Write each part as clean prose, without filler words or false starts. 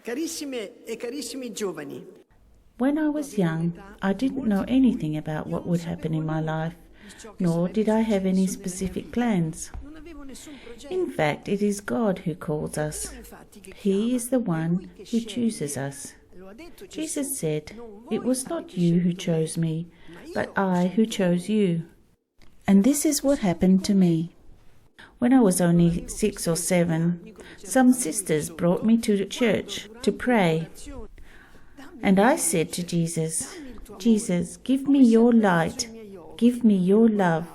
Carissime e carissimi giovani, When I was young, I didn't know anything about what would happen in my life, nor did I have any specific plans. In fact, it is God who calls us. He is the one who chooses us. Jesus said, "It was not you who chose me, but I who chose you." And this is what happened to me. When I was only 6 or 7, some sisters brought me to church to pray. And I said to Jesus, "Jesus, give me your light, give me your love,"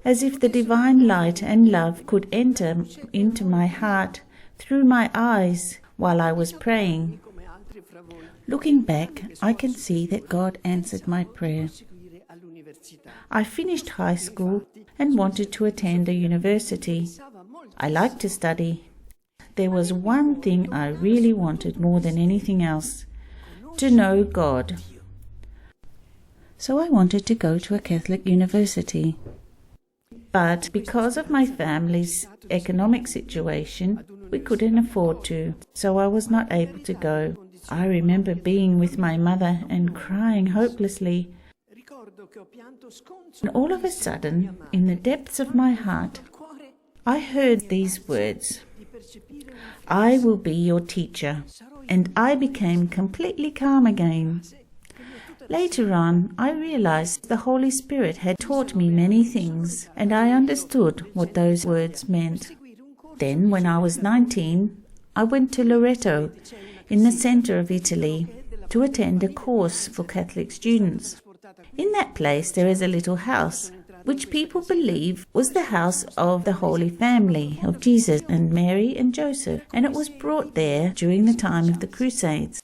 as if the divine light and love could enter into my heart through my eyes while I was praying. Looking back, I can see that God answered my prayer. I finished high school and wanted to attend a university. I liked to study. There was one thing I really wanted more than anything else: to know God. So I wanted to go to a Catholic university. But because of my family's economic situation, we couldn't afford to, so I was not able to go. I remember being with my mother and crying hopelessly. And all of a sudden, in the depths of my heart, I heard these words, "I will be your teacher," and I became completely calm again. Later on, I realized the Holy Spirit had taught me many things, and I understood what those words meant. Then, when I was 19, I went to Loreto, in the center of Italy, to attend a course for Catholic students. In that place there is a little house, which people believe was the house of the Holy Family of Jesus and Mary and Joseph, and it was brought there during the time of the Crusades.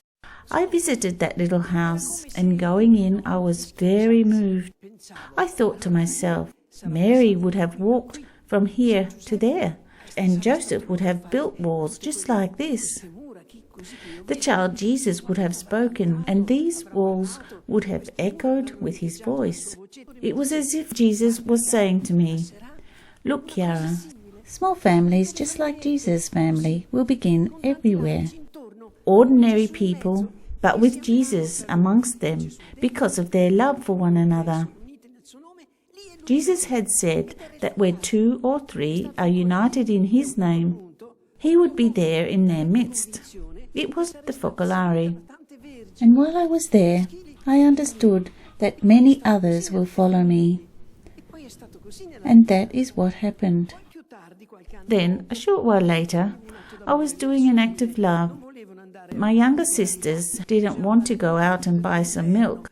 I visited that little house, and going in I was very moved. I thought to myself, Mary would have walked from here to there, and Joseph would have built walls just like this. The child Jesus would have spoken, and these walls would have echoed with his voice. It was as if Jesus was saying to me, "Look, Chiara, small families just like Jesus' family will begin everywhere. Ordinary people, but with Jesus amongst them, because of their love for one another." Jesus had said that where 2 or 3 are united in his name, he would be there in their midst. It was the Focolare. And while I was there, I understood that many others will follow me. And that is what happened. Then, a short while later, I was doing an act of love. My younger sisters didn't want to go out and buy some milk.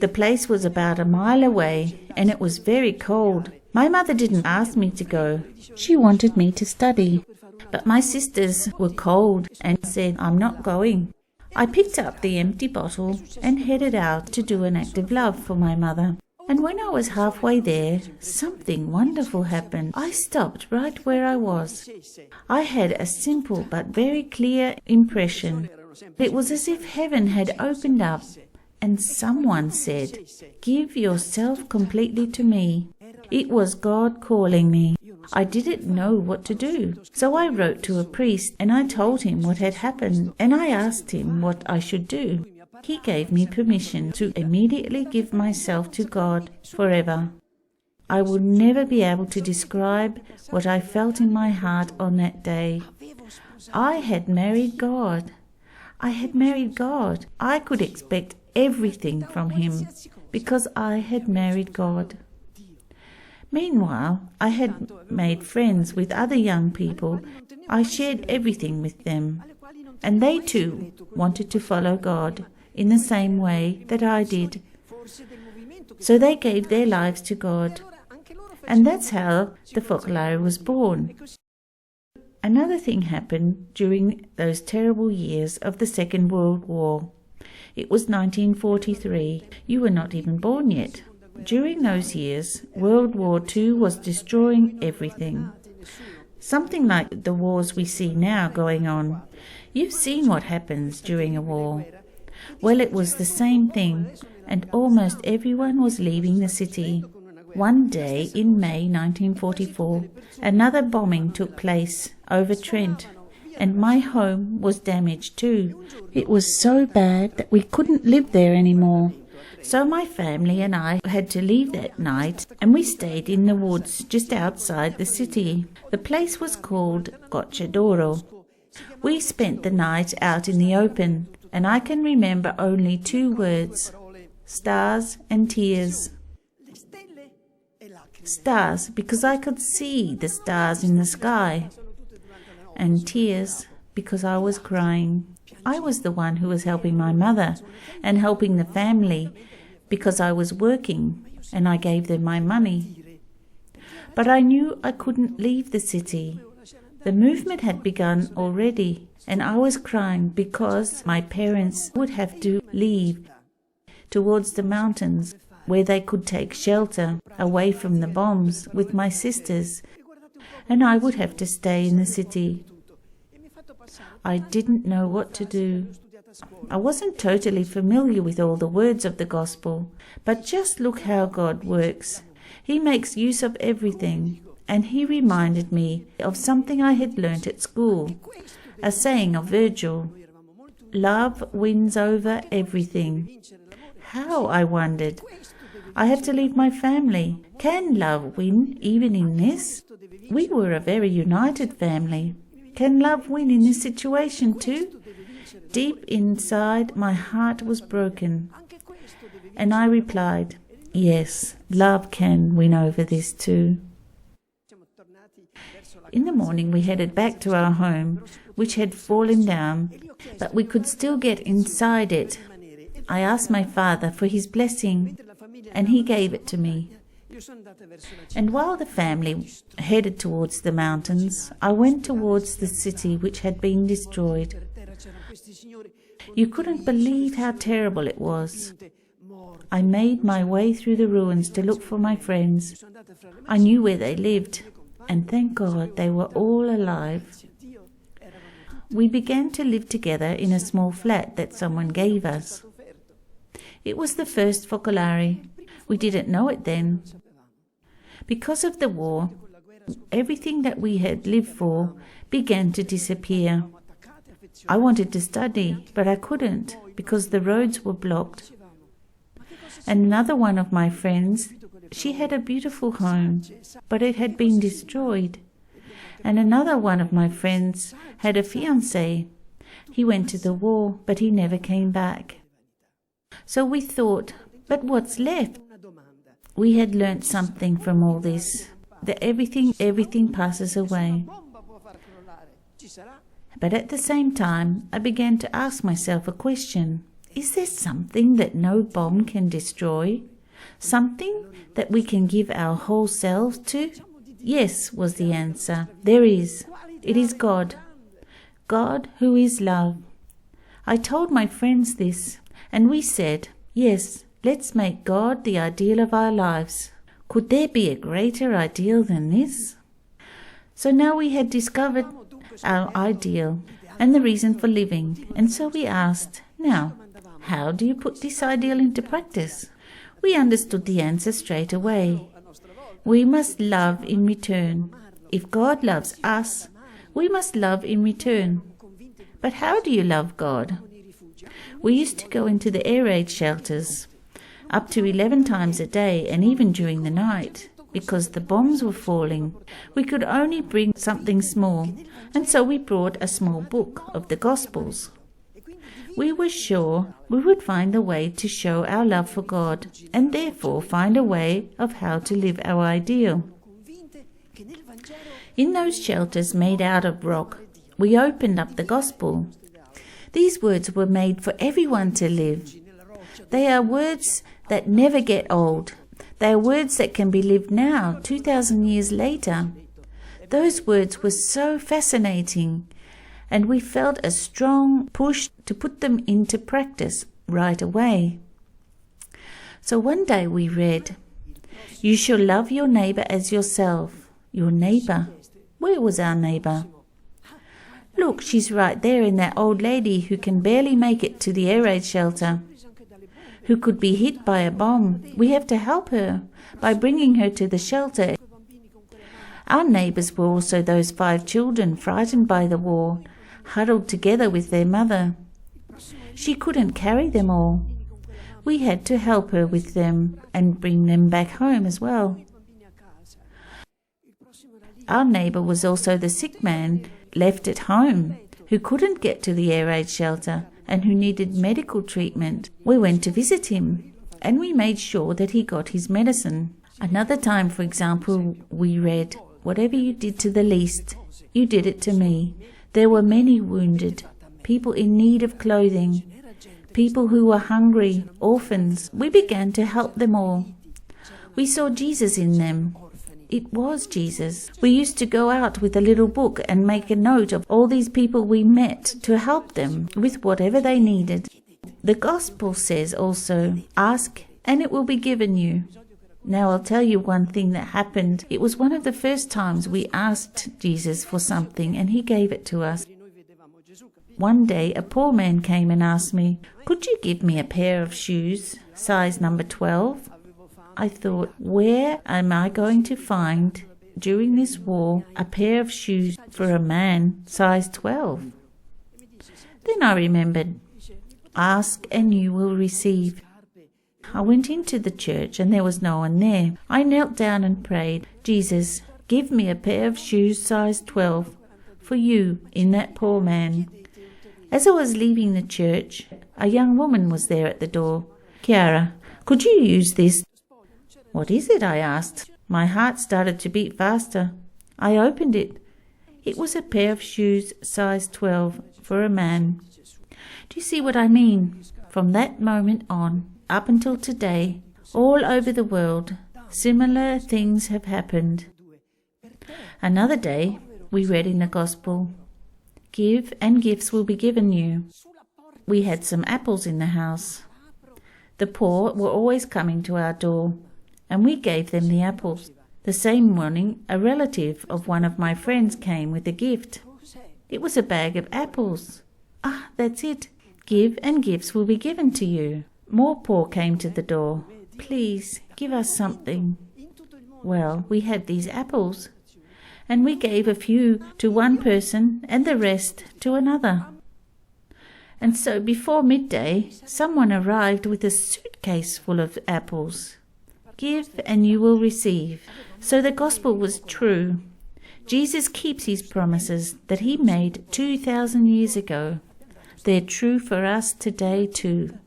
The place was about a mile away, and it was very cold. My mother didn't ask me to go. She wanted me to study. But my sisters were cold and said, "I'm not going." I picked up the empty bottle and headed out to do an act of love for my mother. And when I was halfway there, something wonderful happened. I stopped right where I was. I had a simple but very clear impression. It was as if heaven had opened up, and someone said, "Give yourself completely to me." It was God calling me. I didn't know what to do, so I wrote to a priest and I told him what had happened, and I asked him what I should do. He gave me permission to immediately give myself to God forever. I will never be able to describe what I felt in my heart on that day. I had married God. I had married God. I could expect everything from him because I had married God. Meanwhile, I had made friends with other young people. I shared everything with them, and they too wanted to follow God in the same way that I did. So they gave their lives to God, and that's how the Focolare was born. Another thing happened during those terrible years of the Second World War. It was 1943. You were not even born yet. During those years, World War II was destroying everything. Something like the wars we see now going on. You've seen what happens during a war. Well, it was the same thing, and almost everyone was leaving the city. One day in May 1944, another bombing took place over Trent, and my home was damaged too. It was so bad that we couldn't live there anymore. So my family and I had to leave that night, and we stayed in the woods just outside the city. The place was called Gocciadoro. We spent the night out in the open, and I can remember only 2 words: stars and tears. Stars, because I could see the stars in the sky, and tears, because I was crying. I was the one who was helping my mother and helping the family, because I was working and I gave them my money. But I knew I couldn't leave the city. The movement had begun already, and I was crying because my parents would have to leave towards the mountains where they could take shelter away from the bombs with my sisters, and I would have to stay in the city. I didn't know what to do. I wasn't totally familiar with all the words of the gospel, but just look how God works. He makes use of everything, and he reminded me of something I had learnt at school, a saying of Virgil: "Love wins over everything." How, I wondered? I have to leave my family. Can love win even in this? We were a very united family. Can love win in this situation too? Deep inside, my heart was broken, and I replied, yes, love can win over this too. In the morning we headed back to our home, which had fallen down, but we could still get inside it. I asked my father for his blessing, and he gave it to me. And while the family headed towards the mountains, I went towards the city which had been destroyed. You couldn't believe how terrible it was. I made my way through the ruins to look for my friends. I knew where they lived, and thank God they were all alive. We began to live together in a small flat that someone gave us. It was the first focolare. We didn't know it then. Because of the war, everything that we had lived for began to disappear. I wanted to study, but I couldn't because the roads were blocked. And another one of my friends, she had a beautiful home, but it had been destroyed. And another one of my friends had a fiancé. He went to the war, but he never came back. So we thought, but what's left? We had learnt something from all this, that everything passes away. But at the same time, I began to ask myself a question. Is there something that no bomb can destroy? Something that we can give our whole selves to? Yes, was the answer. There is. It is God. God who is love. I told my friends this, and we said, yes, let's make God the ideal of our lives. Could there be a greater ideal than this? So now we had discovered our ideal and the reason for living, and so we asked, now, how do you put this ideal into practice? We understood the answer straight away. We must love in return. If God loves us, we must love in return. But how do you love God? We used to go into the air raid shelters, up to 11 times a day and even during the night. Because the bombs were falling, we could only bring something small, and so we brought a small book of the Gospels. We were sure we would find a way to show our love for God, and therefore find a way of how to live our ideal. In those shelters made out of rock, we opened up the Gospel. These words were made for everyone to live. They are words that never get old. They are words that can be lived now, 2,000 years later. Those words were so fascinating, and we felt a strong push to put them into practice right away. So one day we read, "You shall love your neighbour as yourself." Your neighbour? Where was our neighbour? Look, she's right there in that old lady who can barely make it to the air raid shelter, who could be hit by a bomb. We have to help her by bringing her to the shelter. Our neighbours were also those 5 children frightened by the war. huddled together with their mother. She couldn't carry them all. We had to help her with them and bring them back home as well. Our neighbour was also the sick man left at home who couldn't get to the air raid shelter and who needed medical treatment. We went to visit him and we made sure that he got his medicine. Another time, for example, we read, "Whatever you did to the least, you did it to me." There were many wounded, people in need of clothing, people who were hungry, orphans. We began to help them all. We saw Jesus in them. It was Jesus. We used to go out with a little book and make a note of all these people we met to help them with whatever they needed. The Gospel says also, "Ask and it will be given you." Now I'll tell you one thing that happened. It was one of the first times we asked Jesus for something and he gave it to us. One day a poor man came and asked me, "Could you give me a pair of shoes, size number 12? I thought, where am I going to find, during this war, a pair of shoes for a man, size 12? Then I remembered, "Ask and you will receive." I went into the church and there was no one there. I knelt down and prayed, "Jesus, give me a pair of shoes size 12 for you in that poor man." As I was leaving the church, a young woman was there at the door. "Chiara, could you use this?" "What is it?" I asked. My heart started to beat faster. I opened it. It was a pair of shoes size 12 for a man. Do you see what I mean? From that moment on, up until today, all over the world, similar things have happened. Another day, we read in the Gospel, "Give and gifts will be given you." We had some apples in the house. The poor were always coming to our door, and we gave them the apples. The same morning, a relative of one of my friends came with a gift. It was a bag of apples. Ah, that's it. Give and gifts will be given to you. More poor came to the door. "Please, give us something." Well, we had these apples, and we gave a few to one person and the rest to another. And so before midday, someone arrived with a suitcase full of apples. Give and you will receive. So the Gospel was true. Jesus keeps his promises that he made 2,000 years ago. They're true for us today too.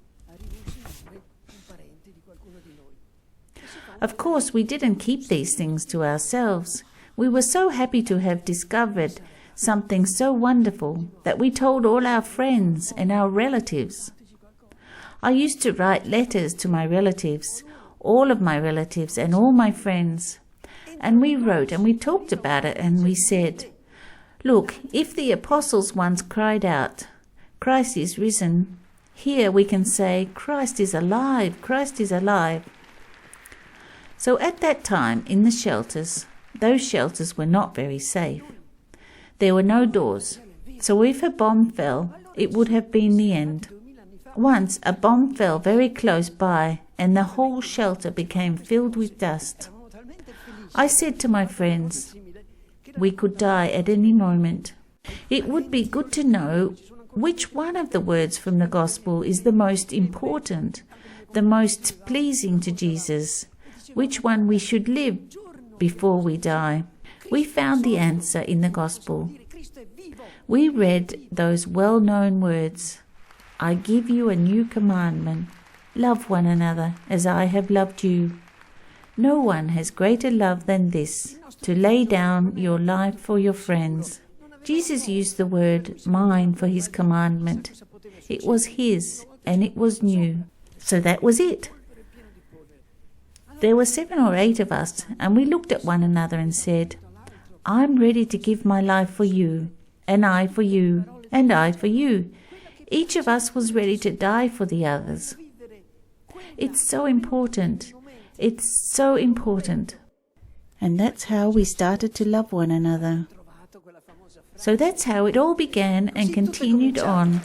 Of course, we didn't keep these things to ourselves. We were so happy to have discovered something so wonderful that we told all our friends and our relatives. I used to write letters to my relatives, all of my relatives and all my friends. And we wrote and we talked about it and we said, "Look, if the apostles once cried out, 'Christ is risen,' here we can say, 'Christ is alive, Christ is alive.'" So at that time in the shelters, those shelters were not very safe. There were no doors, so if a bomb fell, it would have been the end. Once a bomb fell very close by and the whole shelter became filled with dust. I said to my friends, we could die at any moment. It would be good to know which one of the words from the Gospel is the most important, the most pleasing to Jesus, which one we should live before we die. We found the answer in the Gospel. We read those well-known words, "I give you a new commandment. Love one another as I have loved you. No one has greater love than this, to lay down your life for your friends." Jesus used the word mine for his commandment. It was his and it was new. So that was it. There were 7 or 8 of us, and we looked at one another and said, "I'm ready to give my life for you, and I for you, and I for you." Each of us was ready to die for the others. It's so important. It's so important. And that's how we started to love one another. So that's how it all began and continued on.